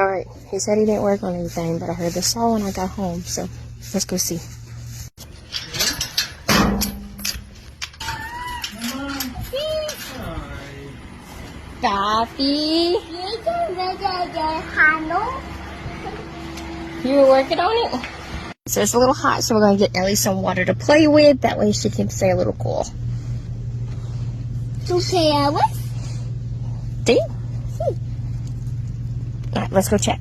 Alright, he said he didn't work on anything, but I heard the saw when I got home, so let's go see. Papi, you were working on it? So it's a little hot, so we're going to get Ellie some water to play with. That way she can stay a little cool. Okay, what? See? Alright, let's go check.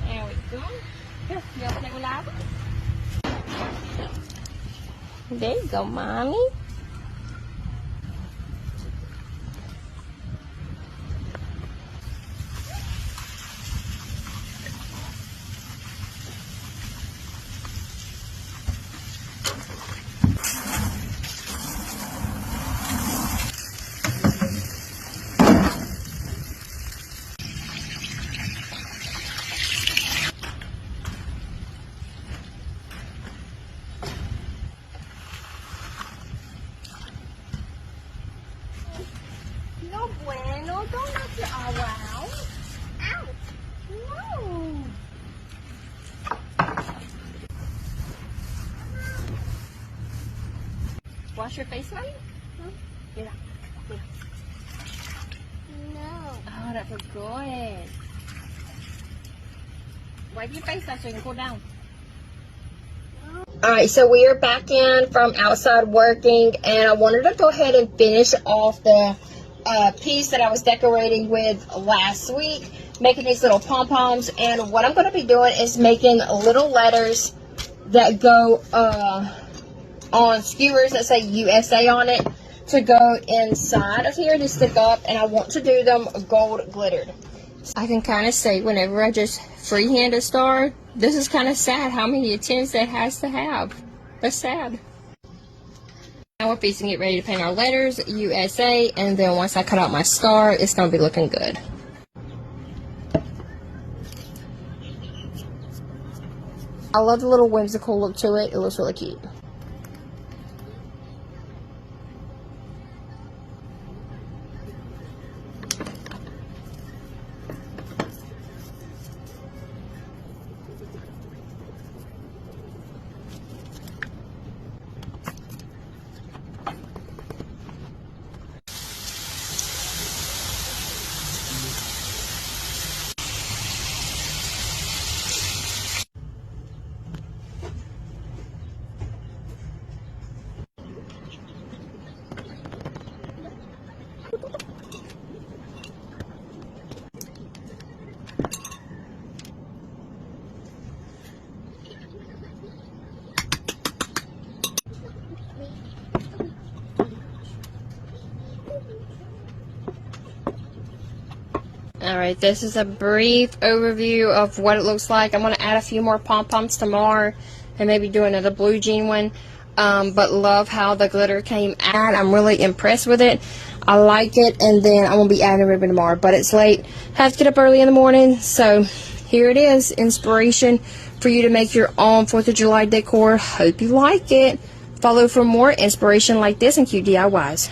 There we go. Here, you want to play with lava? There you go, Mommy. No bueno, don't knock your eye out. Ouch. No. Wash your face, Mommy? Mira. No. Oh, that was good. Wipe your face off so you can cool down. Alright, so we are back in from outside working, and I wanted to go ahead and finish off the piece that I was decorating with last week, making these little pom-poms. And what I'm going to be doing is making little letters that go on skewers that say USA on it to go inside of here to stick up, and I want to do them gold glittered. I can kind of say whenever I just freehand a star, this is kind of sad how many attempts that has to have. That's sad. Now we're fixing to get ready to paint our letters, USA, and then once I cut out my star, it's going to be looking good. I love the little whimsical look to it. It looks really cute. Alright, this is a brief overview of what it looks like. I'm going to add a few more pom-poms tomorrow and maybe do another blue jean one. But love how the glitter came out. I'm really impressed with it. I like it, and then I'm going to be adding a ribbon tomorrow. But it's late. Have to get up early in the morning. So here it is. Inspiration for you to make your own 4th of July decor. Hope you like it. Follow for more inspiration like this and cute DIYs.